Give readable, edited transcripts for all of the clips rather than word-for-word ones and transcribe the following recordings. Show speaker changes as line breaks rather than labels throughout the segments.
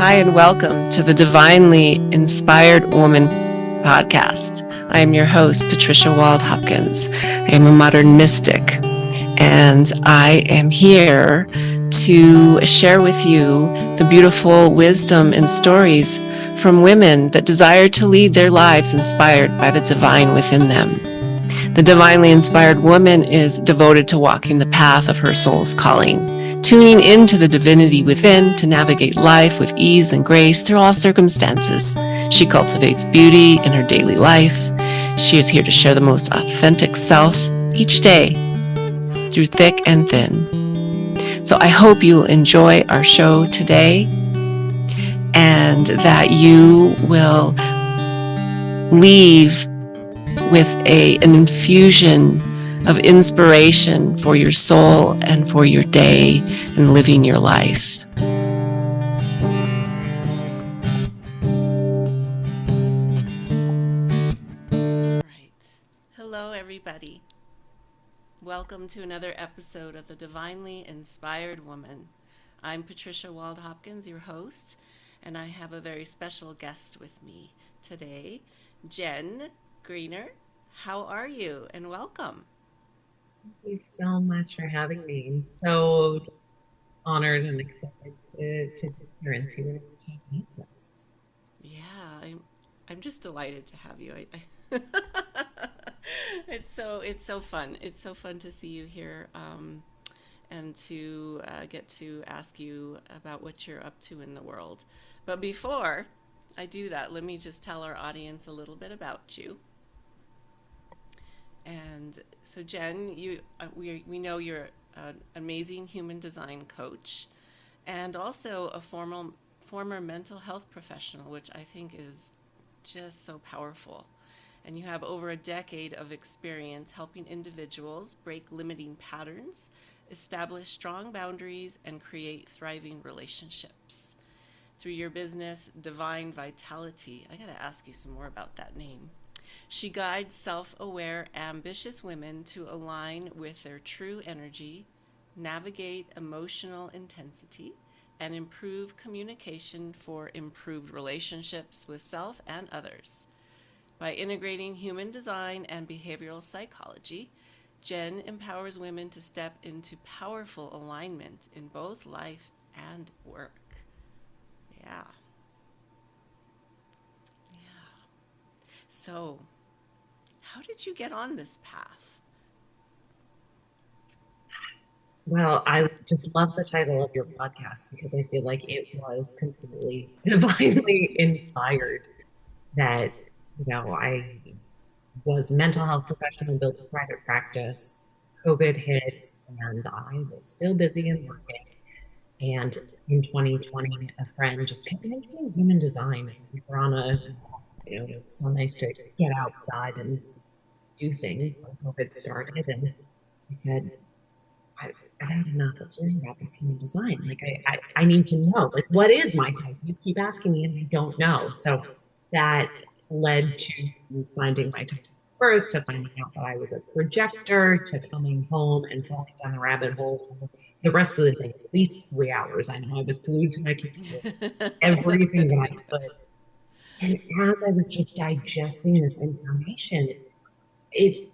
Hi, and welcome to the Divinely Inspired Woman podcast. I am your host, Patricia Wald-Hopkins. I am a modern mystic, and I am here to share with you the beautiful wisdom and stories from women that desire to lead their lives inspired by the divine within them. The divinely inspired woman is devoted to walking the path of her soul's calling, tuning into the divinity within to navigate life with ease and grace through all circumstances. She cultivates beauty in her daily life. She is here to share the most authentic self each day through thick and thin. So I hope you'll enjoy our show today and that you will leave with an infusion of inspiration for your soul and for your day and living your life. Right. Hello, everybody. Welcome to another episode of The Divinely Inspired Woman. I'm Patricia Wald-Hopkins, your host, and I have a very special guest with me today, Jenn Greiner. How are you? And welcome.
Thank you so much for having me. I'm so honored and excited to be here and see what everyone needs.
Yeah, I'm just delighted to have you. It's so fun. It's so fun to see you here, and to get to ask you about what you're up to in the world. But before I do that, let me just tell our audience a little bit about you. And so, Jenn, we know you're an amazing human design coach, and also a former mental health professional, which I think is just so powerful. And you have over a decade of experience helping individuals break limiting patterns, establish strong boundaries, and create thriving relationships. Through your business, Divine Vitality, I got to ask you some more about that name. She guides self aware, ambitious women to align with their true energy, navigate emotional intensity, and improve communication for improved relationships with self and others. By integrating human design and behavioral psychology, Jenn empowers women to step into powerful alignment in both life and work. Yeah, yeah. So, how did you get on this path?
Well, I just love the title of your podcast because I feel like it was completely divinely inspired that, I was a mental health professional, built a private practice, COVID hit, and I was still busy and working. And in 2020, a friend just kept mentioning human design. We were on it's so nice to get outside and do things when COVID started. And I said, I've had enough of hearing about this human design. Like, I need to know, like, what is my type? You keep asking me and I don't know. So that led to finding my type of birth, to finding out that I was a projector, to coming home and falling down the rabbit hole for the rest of the day, at least 3 hours. I know I was glued to my computer, everything that I could. And as I was just digesting this information, it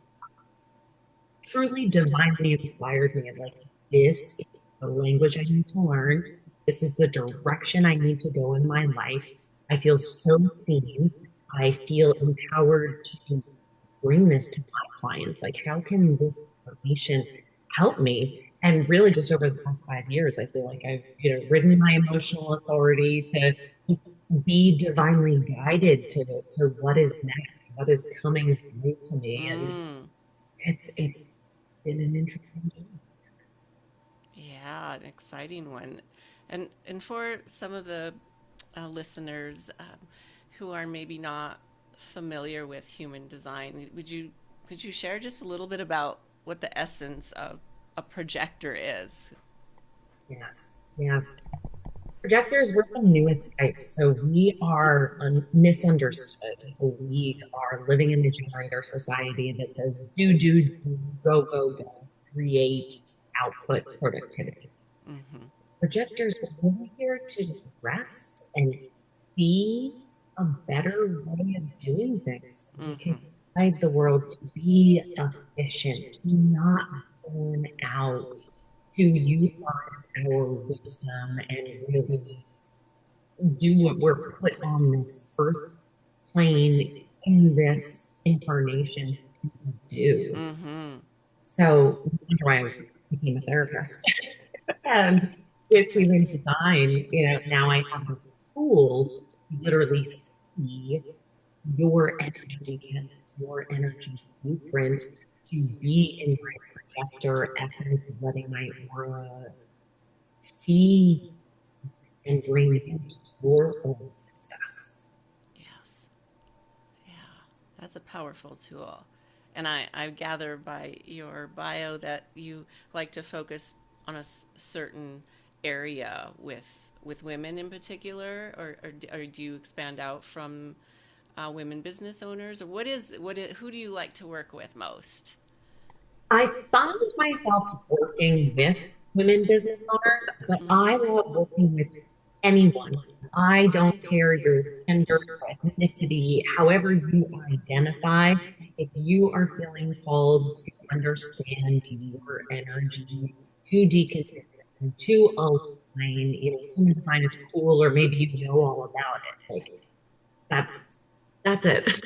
truly divinely inspired me. And like, this is the language I need to learn. This is the direction I need to go in my life. I feel so seen. I feel empowered to bring this to my clients. Like, how can this information help me? And really, just over the past 5 years, I feel like I've ridden my emotional authority to just be divinely guided to what is next, what is coming through to me, and
Mm,
it's been an interesting journey.
yeah, an exciting one. And for some of the listeners who are maybe not familiar with human design, could you share just a little bit about what the essence of a projector is?
Yes, yes. Projectors, we're the newest type, so we are misunderstood. We are living in the generator society that says do, go, create, output, productivity.
Mm-hmm.
Projectors, we're here to rest and be a better way of doing things. We can
Mm-hmm.
guide the world to be efficient, to not burn out, to utilize our wisdom and really do what we're put on this earth plane in this incarnation to do.
Mm-hmm.
So that's why I became a therapist. And with human design, now I have this tool to literally see your energy canvas, your energy blueprint to be in my projector essence of letting my aura see and bring into your own success.
Yes. Yeah. That's a powerful tool. And I gather by your bio that you like to focus on a certain area with women in particular, or do you expand out from women business owners, or who do you like to work with most?
I found myself working with women business owners, but I love working with anyone. I don't care your gender, ethnicity, however you identify. If you are feeling called to understand your energy, to decondition, to align, human design is cool, or maybe you know all about it. Like that's that's it.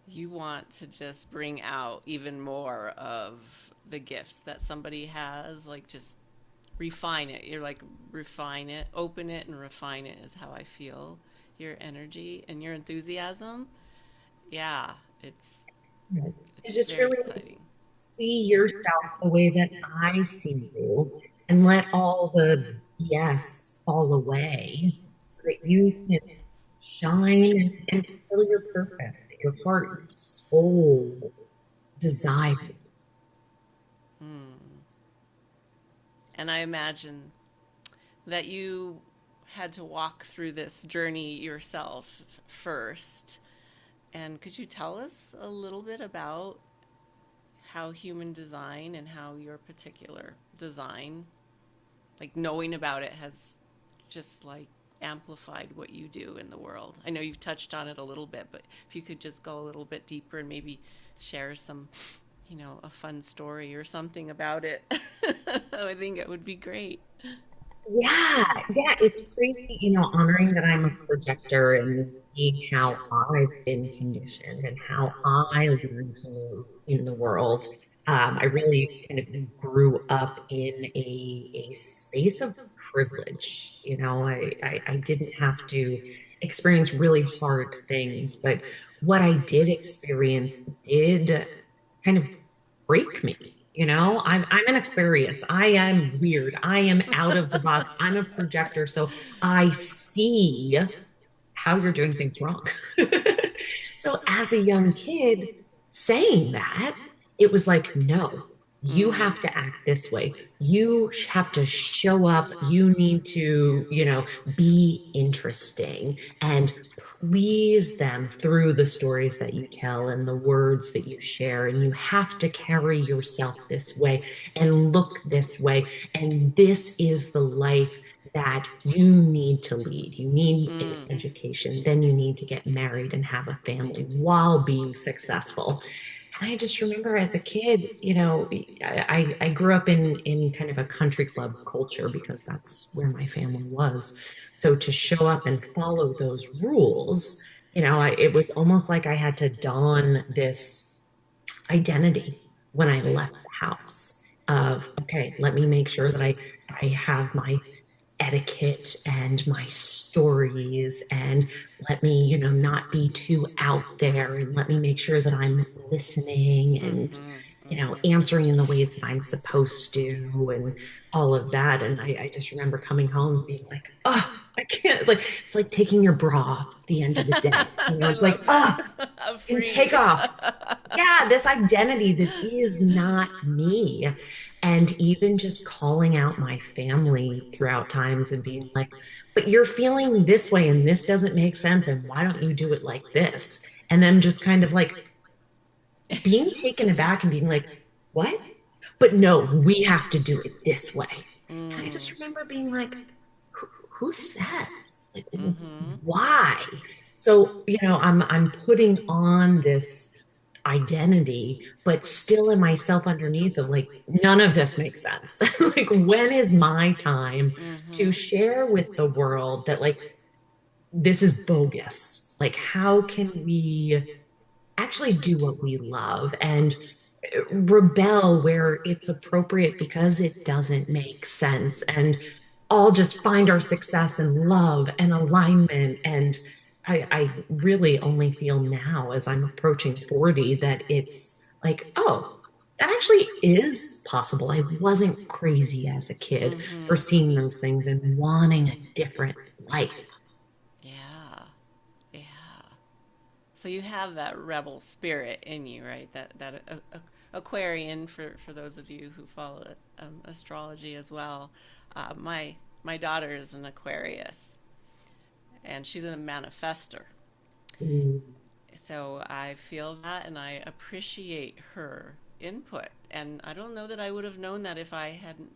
You want to just bring out even more of the gifts that somebody has, like just refine it. You're like, refine it, open it, and refine it is how I feel your energy and your enthusiasm. Yeah,
To
it's
just
very
really
exciting.
see yourself the way that I see you and let all the BS fall away so that you can shine and fulfill your purpose that your heart, your soul desires.
Hmm. And I imagine that you had to walk through this journey yourself first. And could you tell us a little bit about how human design and how your particular design, like knowing about it, has just like amplified what you do in the world? I know you've touched on it a little bit, but if you could just go a little bit deeper and maybe share some, a fun story or something about it, I think it would be great.
Yeah, yeah, it's crazy, honoring that I'm a projector and seeing how I've been conditioned and how I learned to move in the world. I really kind of grew up in a space of privilege. I didn't have to experience really hard things, but what I did experience did kind of break me. I'm an Aquarius. I am weird. I am out of the box. I'm a projector. So I see how you're doing things wrong. So as a young kid saying that, it was like, no, you
Mm.
have to act this way. You have to show up. You need to, be interesting and please them through the stories that you tell and the words that you share. And you have to carry yourself this way and look this way. And this is the life that you need to lead. You need an
Mm.
education, then you need to get married and have a family while being successful. And I just remember as a kid, I grew up in kind of a country club culture because that's where my family was. So to show up and follow those rules, it was almost like I had to don this identity when I left the house of, okay, let me make sure that I have my etiquette and my stories and let me, not be too out there and let me make sure that I'm listening and,
Mm-hmm. Mm-hmm.
answering in the ways that I'm supposed to and all of that. And I just remember coming home being like, oh, I can't, like, it's like taking your bra off at the end of the day.
I
It's like,
love
oh,
that. I'm
and take
free.
off. Yeah, this identity that is not me. And even just calling out my family throughout times and being like, but you're feeling this way and this doesn't make sense. And why don't you do it like this? And then just kind of like being taken aback and being like, what? But no, we have to do it this way. And I
Mm.
just remember being like, who says? Like,
Mm-hmm.
why? So, I'm putting on this identity, but still in myself underneath of like, none of this makes sense. Like, when is my time to
Mm-hmm.
share with the world that, like, this is bogus? Like, how can we actually do what we love and rebel where it's appropriate because it doesn't make sense, and all just find our success and love and alignment. And I really only feel now as I'm approaching 40 that it's like, oh, that actually is possible. I wasn't crazy as a kid for
Mm-hmm.
seeing those things and wanting a different life.
Yeah. Yeah. So you have that rebel spirit in you, right? That Aquarian, for those of you who follow astrology as well. My daughter is an Aquarius, and she's a manifester.
Mm,
So I feel that, and I appreciate her input. And I don't know that I would have known that if I hadn't,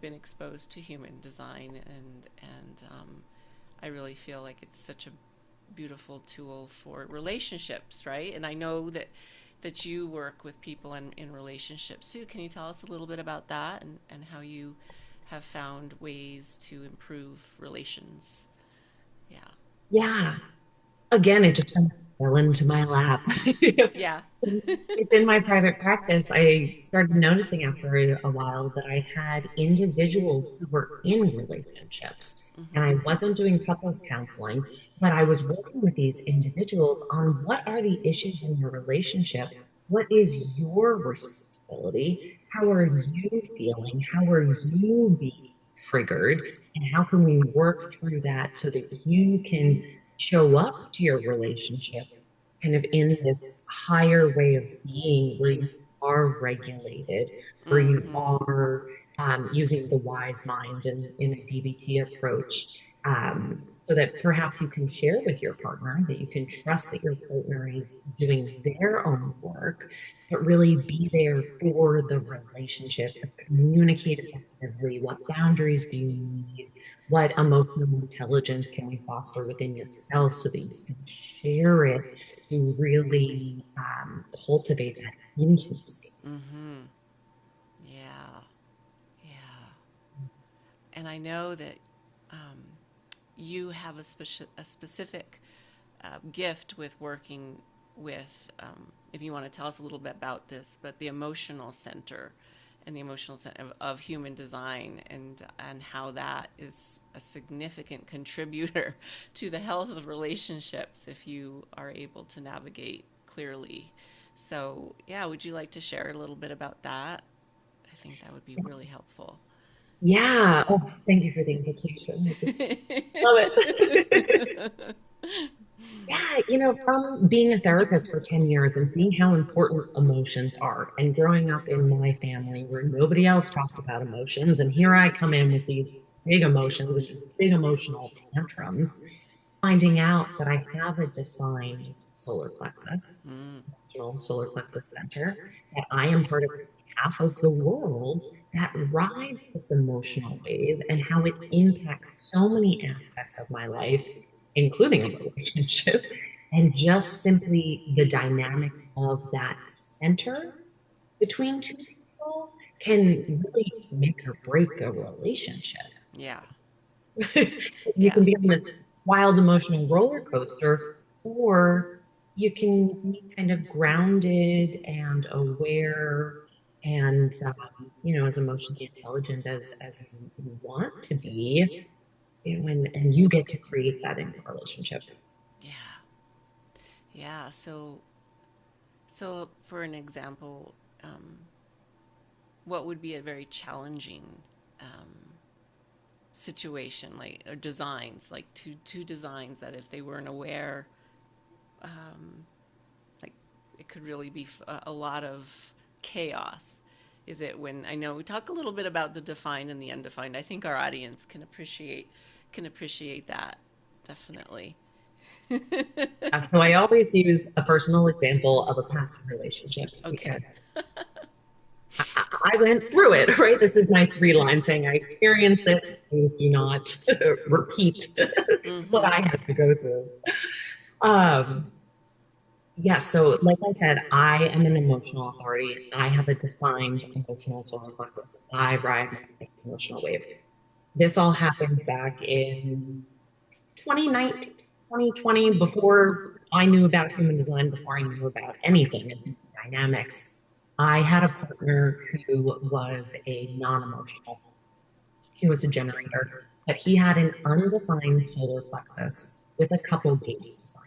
been exposed to human design, and I really feel like it's such a beautiful tool for relationships, right? And I know that you work with people in relationships too. Can you tell us a little bit about that, and how you have found ways to improve relations? Yeah.
yeah. Again, it just kind of fell into my lap.
Yeah.
Within my private practice, I started noticing after a while that I had individuals who were in relationships. And I
Mm-hmm.
wasn't doing couples counseling, but I was working with these individuals on what are the issues in your relationship? What is your responsibility? How are you feeling? How are you being triggered? And how can we work through that so that you can show up to your relationship kind of in this higher way of being where you are regulated, where you
Mm-hmm.
are using the wise mind in a DBT approach, so that perhaps you can share with your partner, that you can trust that your partner is doing their own work, but really be there for the relationship, communicate effectively. What boundaries do you need? What emotional intelligence can we foster within yourself so that you can share it to really cultivate that intimacy?
Mm-hmm. Yeah. Yeah. And I know that um, you have a specific gift with working with, if you want to tell us a little bit about this, but the emotional center and the emotional center of human design, and how that is a significant contributor to the health of relationships if you are able to navigate clearly. So, yeah, would you like to share a little bit about that? I think that would be really helpful.
Yeah. Oh, thank you for the invitation. I just love it. Yeah, from being a therapist for 10 years and seeing how important emotions are, and growing up in my family where nobody else talked about emotions, and here I come in with these big emotions and these big emotional tantrums, finding out that I have a defined solar plexus,
Mm,
emotional solar plexus center, that I am part of half of the world that rides this emotional wave, and how it impacts so many aspects of my life, including a relationship, and just simply the dynamics of that center between two people can really make or break a relationship.
yeah,
You
yeah.
can be on this wild emotional roller coaster, or you can be kind of grounded and aware and as emotionally intelligent as you want to be, and you get to create that in your relationship.
Yeah. Yeah. So for an example, um, what would be a very challenging um, situation, like, or designs, like two designs that if they weren't aware, um, like, it could really be a lot of chaos. Is it when, I know we talk a little bit about the defined and the undefined. I think our audience can appreciate that, definitely.
So I always use a personal example of a past relationship because
Okay.
I went through it, right? This is my 3 line saying I experienced this. Please do not repeat what
Mm-hmm.
I had to go through. Um, yeah, so like I said, I am an emotional authority. I have a defined emotional solar plexus. I ride my emotional wave. This all happened back in 2019, 2020, before I knew about human design, before I knew about anything and dynamics. I had a partner who was a non-emotional. He was a generator, but he had an undefined solar plexus with a couple gates defined.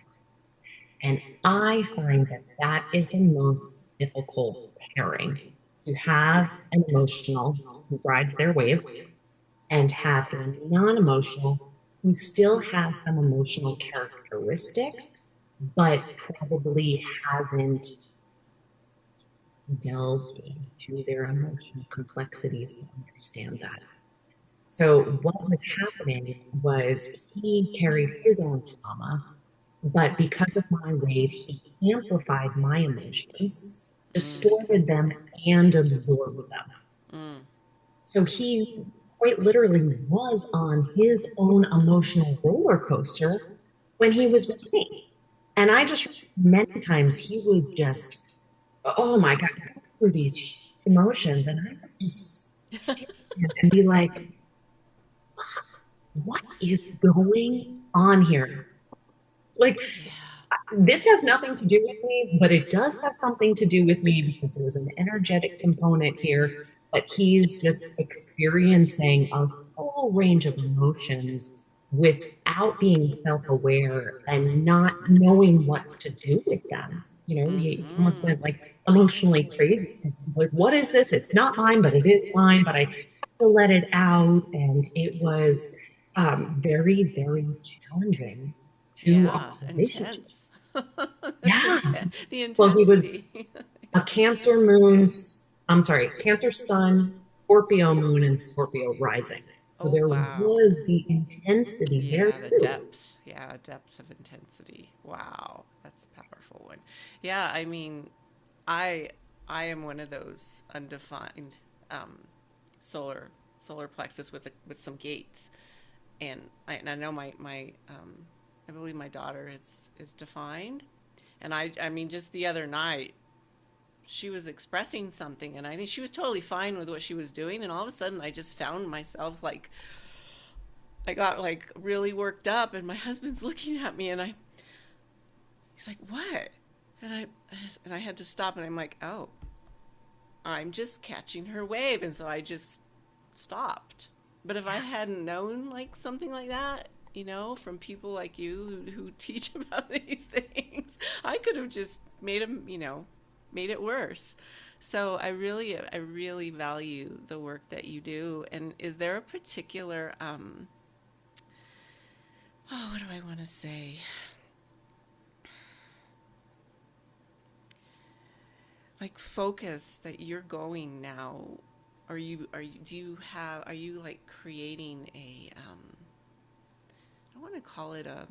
And I find that that is the most difficult pairing to have an emotional who rides their wave and have a non emotional who still has some emotional characteristics, but probably hasn't delved into their emotional complexities to understand that. So, what was happening was he carried his own trauma, but because of my wave, he amplified my emotions,
Mm.
distorted them, and absorbed them.
Mm.
So he quite literally was on his own emotional roller coaster when he was with me. And I just, many times he would just, oh my God, go through these emotions. And I would just stand there and be like, what is going on here? Like,
Yeah.
this has nothing to do with me, but it does have something to do with me because there's an energetic component here. But he's just experiencing a whole range of emotions without being self aware and not knowing what to do with them. He almost
Mm-hmm.
went like emotionally crazy because he's like, what is this? It's not mine, but it is mine, but I have to let it out. And it was very, very challenging to our
Yeah.
relationship.
Intense. That's
Yeah.
intense. The
Well, he was
intensity.
a Cancer moon, I'm sorry, Cancer sun, Scorpio moon, and Scorpio rising. So
Oh,
there
wow.
was the intensity there
Yeah, the
too.
depth. Yeah, depth of intensity. Wow, that's a powerful one. Yeah, I mean, I I am one of those undefined um, solar solar plexus with some gates, and I know my I believe my daughter is defined, and I mean just the other night she was expressing something, and I think she was totally fine with what she was doing, and all of a sudden I just found myself like I got like really worked up, and my husband's looking at me, and he's like, "What?" And I had to stop, and I'm like, "Oh, I'm just catching her wave," and so I just stopped. But if I hadn't known like something like that, from people like you who teach about these things, I could have just made it worse. So I really value the work that you do. And is there a particular, oh, what do I want to say? Like focus that you're going now? Do you have, are you like creating I don't want to call it a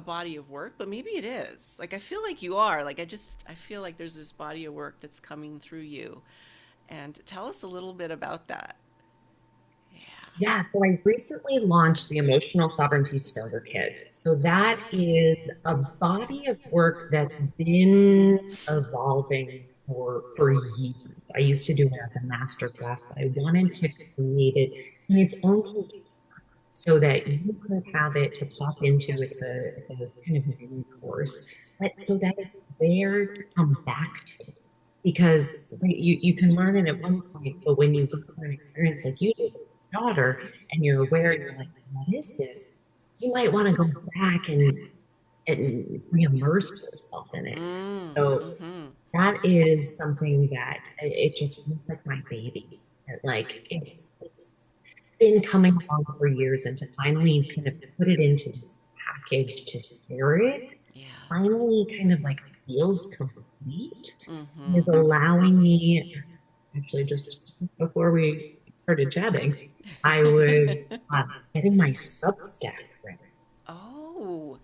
body of work, but maybe it is. Like I feel like you are. I feel like there's this body of work that's coming through you. And tell us a little bit about that. Yeah.
Yeah, so I recently launched the Emotional Sovereignty Starter Kit. So that
Nice.
is a body of work that's been evolving for years. I used to do it as a master class, but I wanted to create it in its own container so that you could have it to pop into. It's a kind of mini course, but so that it's there to come back to. Because right, you can learn it at one point, but when you go through an experience like you did with your daughter and you're aware and you're like, what is this? You might want to go back and re-immerse yourself in it.
Mm,
So
mm-hmm.
that is something that it just feels like my baby. Like it's been coming along for years, and to finally kind of put it into this package to share it
Yeah.
finally kind of like feels complete,
Mm-hmm.
is allowing me actually just before we started chatting, I was getting my Substack ready
Oh.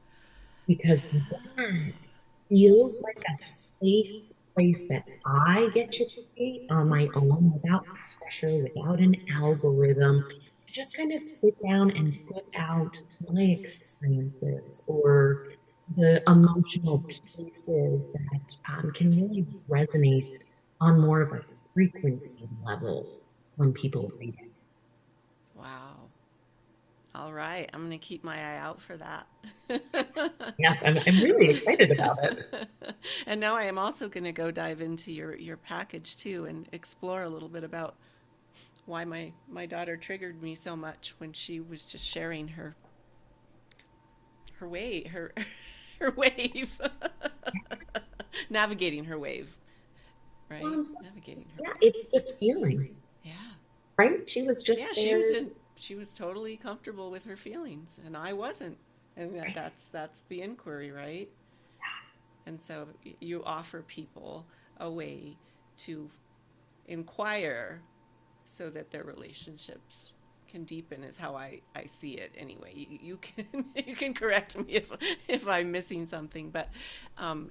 because
Ah.
that feels like a safe place that I get to create on my own without pressure, without an algorithm, to just kind of sit down and put out my experiences or the emotional pieces that can really resonate on more of a frequency level when people read it.
Wow. All right. I'm going to keep my eye out for that.
Yes, I'm really excited about it.
And now I am also going to go dive into your package too and explore a little bit about why my daughter triggered me so much when she was just sharing her way her her wave. Navigating her wave, right?
Well,
Navigating her
yeah,
wave.
it's just feeling,
Yeah.
right? She was
Yeah,
just there.
she was totally comfortable with her feelings and I wasn't. And
Right?
that's the inquiry, right? And so you offer people a way to inquire so that their relationships can deepen is how I see it anyway. You can you can correct me if I'm missing something, but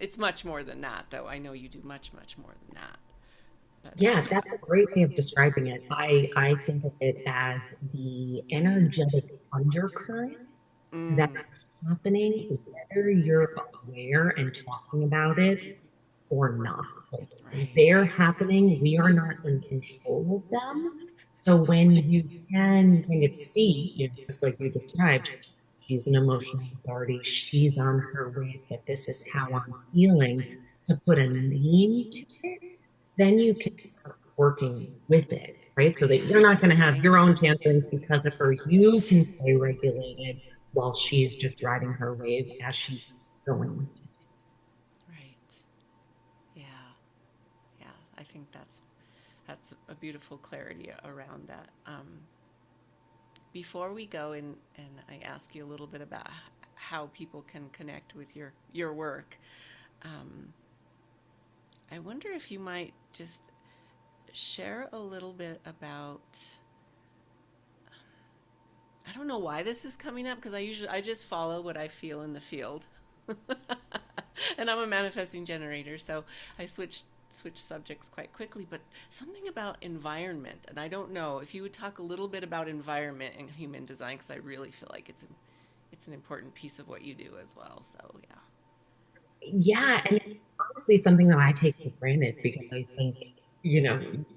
it's much more than that, though. I know you do much more than that. But
Yeah, that's a great way of describing it. I think of it as the energetic undercurrent that's
mm,
happening, whether you're aware and talking about it or not. Like,
right,
they're happening, we are not in control of them. So when you can kind of see, just like you described, she's an emotional authority, she's on her way, but this is how I'm feeling, to put a name to it, then you can start working with it, right? So that you're not going to have
thank
your own
you.
tantrums because of her. You can stay regulated while she's just riding her wave as she's going.
Right. Yeah. Yeah. I think that's a beautiful clarity around that. Before we go and I ask you a little bit about how people can connect with your work, um, I wonder if you might just share a little bit about. I don't know why this is coming up because I just follow what I feel in the field, and I'm a manifesting generator, so I switch subjects quite quickly. But something about environment, and I don't know if you would talk a little bit about environment and human design because I really feel like it's an important piece of what you do as well. So yeah.
Yeah, and it's honestly something that I take for granted because I think,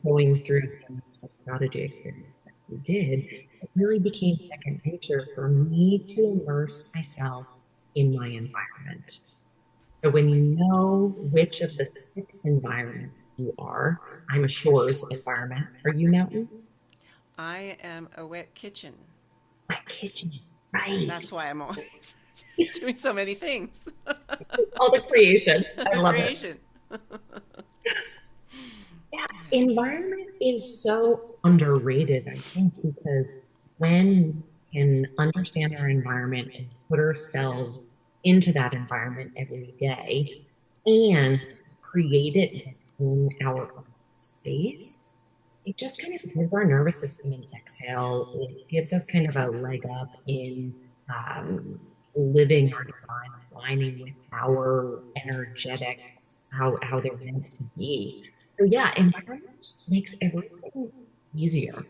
going through the psychology experience that we did, it really became second nature for me to immerse myself in my environment. So when you know which of the six environments you are, I'm a shores environment. Are you mountains?
I am a wet kitchen.
My kitchen, right?
That's why I'm always doing so many things.
All the creation. I love it.
Creation.
Yeah,
Yeah.
environment is so underrated, I think, because when we can understand our environment and put ourselves into that environment every day and create it within our own space, it just kind of gives our nervous system an exhale. It gives us kind of a leg up in um, living our design, aligning with our energetics, how they're meant to be. So yeah, environment just makes everything easier.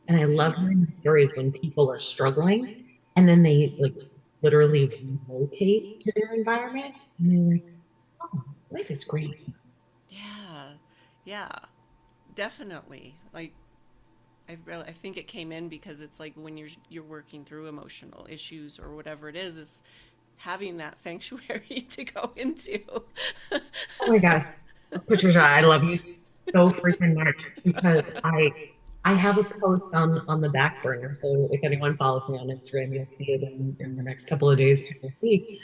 And I love
Exactly.
hearing the stories when people are struggling and then they like literally relocate to their environment and they're like, oh, life is great.
Yeah. Yeah. Definitely. Like I think it came in because it's like when you're working through emotional issues or whatever it is having that sanctuary to go into.
Oh my gosh, Patricia, I love you so freaking much because I have a post on the back burner. So if anyone follows me on Instagram, you'll see it in the next couple of days to a week.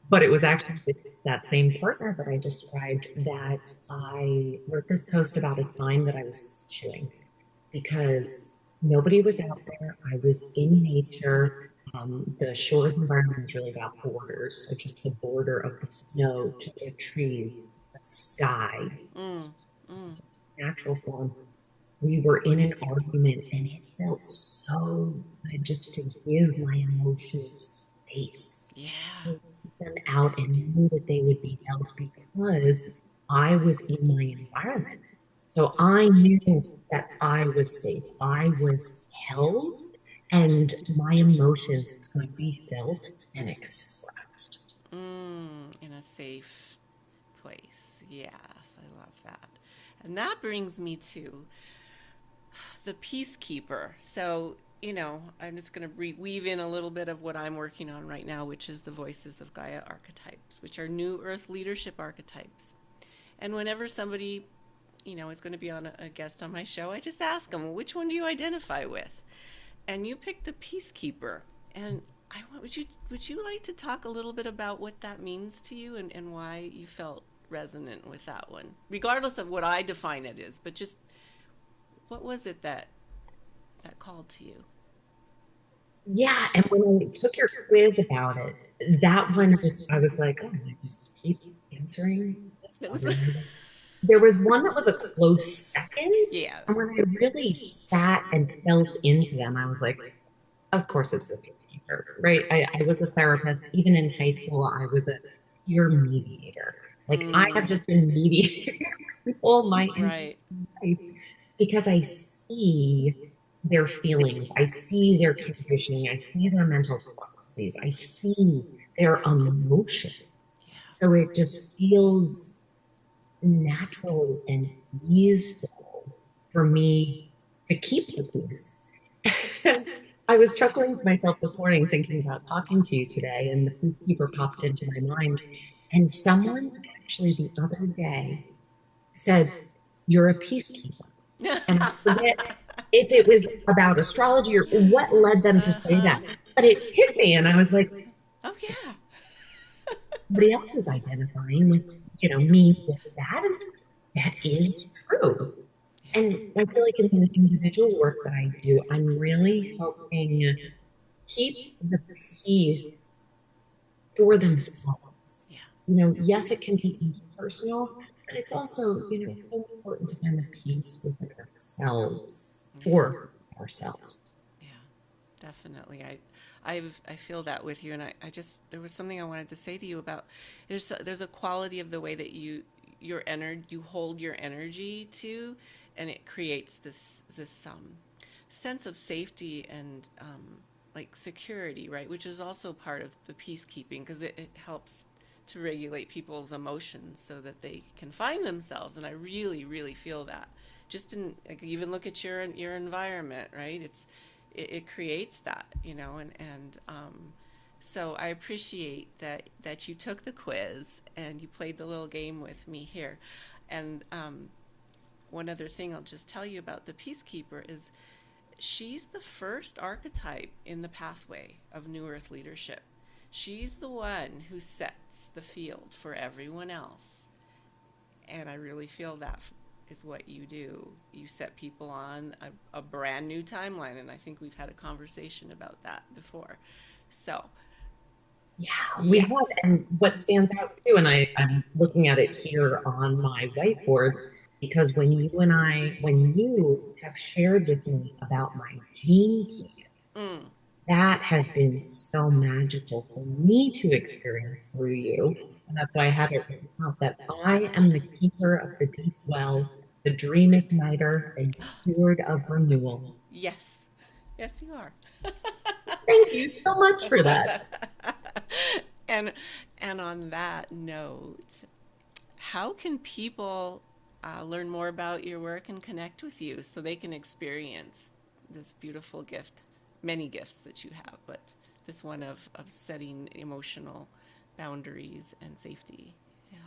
But it was actually with that same partner that I described that I wrote this post about a time that I was chewing because nobody was out there. I was in nature. The shores environment is really about borders. So just the border of the snow to the trees, the sky,
mm, mm.
natural form. We were in an argument and it felt so good just to give my emotions space,
Yeah.
to get them out and knew that they would be held because I was in my environment. So I knew that I was safe. I was held and my emotions could be felt and expressed.
In a safe place. Yes, I love that. And that brings me to the peacekeeper. So, I'm just going to weave in a little bit of what I'm working on right now, which is the Voices of Gaia archetypes, which are new earth leadership archetypes. And whenever somebody, is going to be on a guest on my show, I just ask them, which one do you identify with? And you pick the peacekeeper. And would you like to talk a little bit about what that means to you, and why you felt resonant with that one, regardless of what I define it is, but just what was it that called to you?
Yeah. And when I took your quiz about it, that one just, I was like, oh, I just keep answering this
It
one.
was,
And there was one that was a close second.
yeah.
And when I really sat and felt into them, I was like, of course it's a peacekeeper, right? I was a therapist. Even in high school, I was a peer mediator. Like I have
Mm,
just been mediating people my entire
right.
life because I see their feelings, I see their conditioning, I see their mental processes, I see their emotion.
Yeah.
So it just feels natural and easeful for me to keep the peace. And I was chuckling to myself this morning thinking about talking to you today, and the peacekeeper popped into my mind. And someone actually the other day said, "You're a peacekeeper." And I forget if it was about astrology or what led them to say
Uh-huh.
that. But it hit me, and I was like,
Oh yeah.
somebody else is identifying with, me with that. And that is true. And
Yeah.
I feel like in the individual work that I do, I'm really helping keep the peace for themselves.
Yeah.
Yes, it can be impersonal, but it's also, it's so important to find the peace within ourselves
Yeah.
for ourselves.
Yeah. Definitely. I feel that with you, and I just there was something I wanted to say to you about there's a quality of the way that you hold your energy to, and it creates this sense of safety and like security, right? Which is also part of the peacekeeping, because it helps to regulate people's emotions so that they can find themselves. And I really, really feel that. Just in like, even look at your environment, right? It creates that, and so I appreciate that you took the quiz and you played the little game with me here. And one other thing I'll just tell you about the peacekeeper is she's the first archetype in the pathway of New Earth leadership. She's the one who sets the field for everyone else. And I really feel that is what you do. You set people on a brand new timeline. And I think we've had a conversation about that before. So,
Yeah, we have.
yes.
And what stands out too, and I'm looking at it here on my whiteboard, because when you have shared with me about my gene keys,
Mm.
that has been so magical for me to experience through you. And that's why I have it written out that I am the keeper of the deep well, the dream igniter, and steward of renewal.
Yes. Yes, you are.
Thank you so much for that.
and and on that note, how can people learn more about your work and connect with you so they can experience this beautiful gift, many gifts that you have, but this one of setting emotional boundaries and safety? Yeah.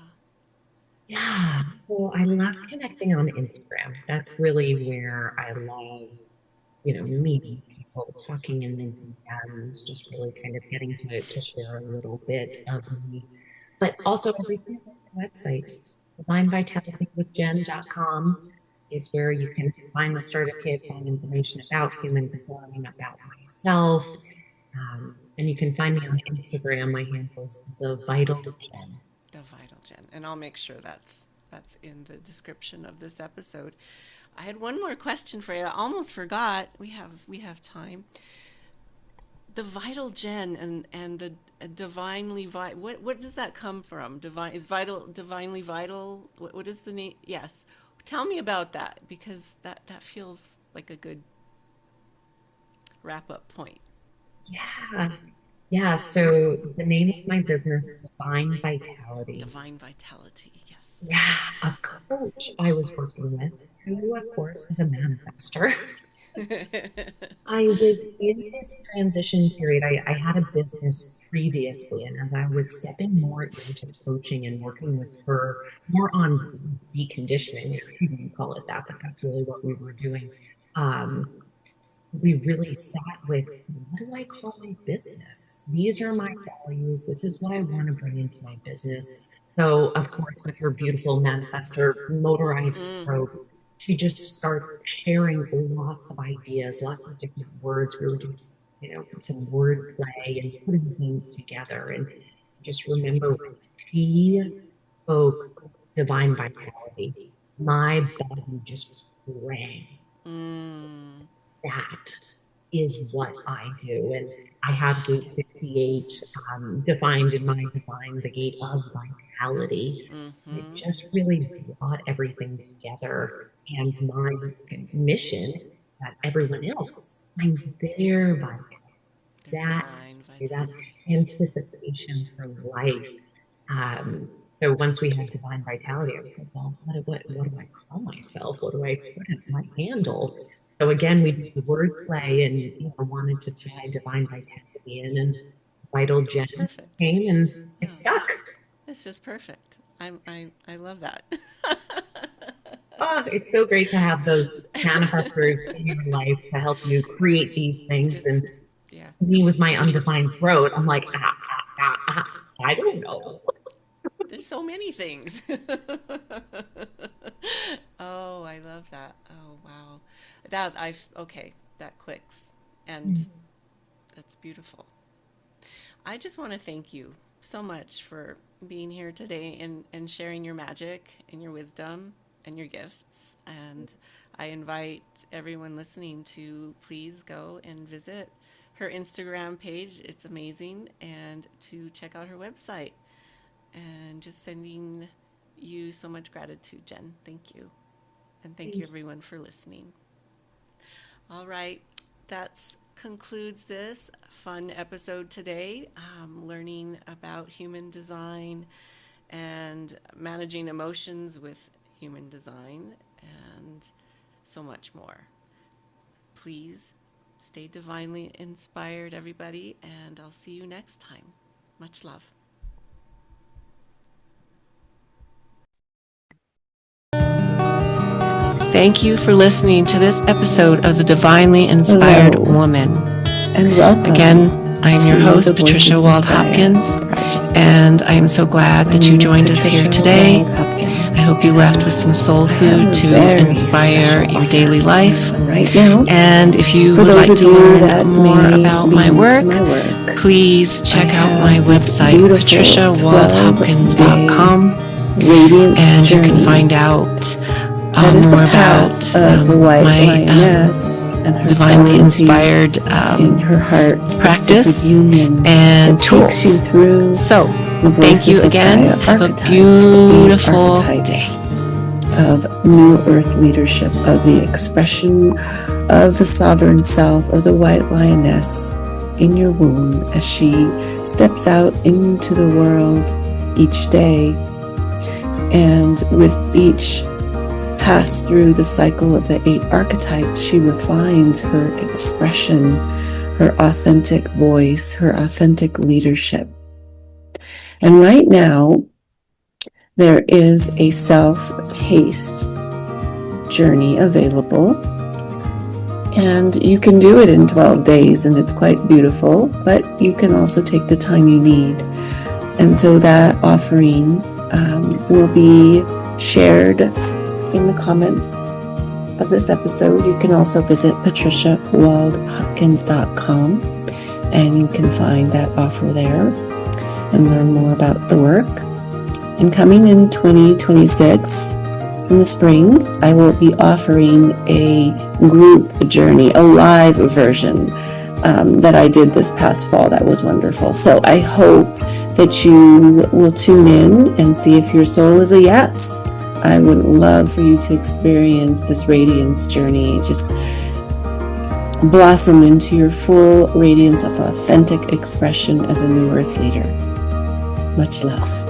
Yeah, so I love connecting on Instagram. That's really where I love, meeting people, talking in the DMs, just really kind of getting to share a little bit of me. But also everything on my website, divinevitalitywithjen.com is where you can find the starter kit, find information about human design, about myself. And you can find me on Instagram. My handle is the Vital Jen.
The Vital Gen. And I'll make sure that's in the description of this episode. I had one more question for you. I almost forgot. We have time. the vital Jenn and the divinely vital. What does that come from? Divine is vital, divinely vital. What is the name? Yes, tell me about that, because that feels like a good wrap up point.
Yeah. Yeah. So the name of my business, Divine Vitality.
Divine vitality. Yes.
Yeah. A coach I was working with, who, of course, is a manifester. I was in this transition period. I had a business previously, and as I was stepping more into coaching and working with her more on deconditioning, if you can call it that, but that's really what we were doing. Um, we really sat with, what do I call my business? These are my values. This is what I want to bring into my business. So, of course, with her beautiful manifestor motorized stroke, she just starts sharing lots of ideas, lots of different words. We were doing, some word play and putting things together. And just remember when she spoke divine vitality, my body just rang.
Mm.
That is what I do. And I have gate 58 defined in my design, the gate of vitality. It
Mm-hmm.
just really brought everything together. And my mission that everyone else find their vitality,
Their
that,
divine
that
vitality.
anticipation for life. So once we had divine vitality, I was like, well, what do I call myself? What is my handle? So again, we did the word play and wanted to tie divine vitality in, and vital Jenn
It's perfect.
came, and it
Oh,
stuck.
it's just perfect. I love that.
Oh, it's so great to have those manifestors in your life to help you create these things.
Just
And
yeah.
me with my undefined throat, I'm like, I don't know.
There's so many things. Oh, I love that. Oh, wow. Okay, that clicks. And that's beautiful. I just want to thank you so much for being here today and sharing your magic and your wisdom and your gifts. And I invite everyone listening to please go and visit her Instagram page. It's amazing. And to check out her website. And just sending you so much gratitude, Jenn. Thank you. And thank you, everyone, for listening. All right. That concludes this fun episode today, learning about human design and managing emotions with human design and so much more. Please stay divinely inspired, everybody, and I'll see you next time. Much love. Thank you for listening to this episode of The Divinely Inspired Woman.
And welcome.
Again, I'm your host, Patricia Wald-Hopkins, and I am so glad that you joined us here today. I hope you left with some soul food to inspire your daily life. And if you would like to learn more about my work, please check out my website, patriciawaldhopkins.com, and you can find out more about my divinely inspired practice and tools. So, thank you again. Have a beautiful day.
Of new earth leadership, of the expression of the sovereign self of the white lioness in your womb as she steps out into the world each day, and with each pass through the cycle of the 8 archetypes, she refines her expression, her authentic voice, her authentic leadership. And right now, there is a self-paced journey available, and you can do it in 12 days, and it's quite beautiful, but you can also take the time you need. And so that offering will be shared in the comments of this episode. You can also visit patriciawaldhopkins.com, and you can find that offer there and learn more about the work. And coming in 2026, in the spring, I will be offering a group journey, a live version that I did this past fall. That was wonderful. So I hope that you will tune in and see if your soul is a yes. I would love for you to experience this radiance journey. Just blossom into your full radiance of authentic expression as a new earth leader. Much love.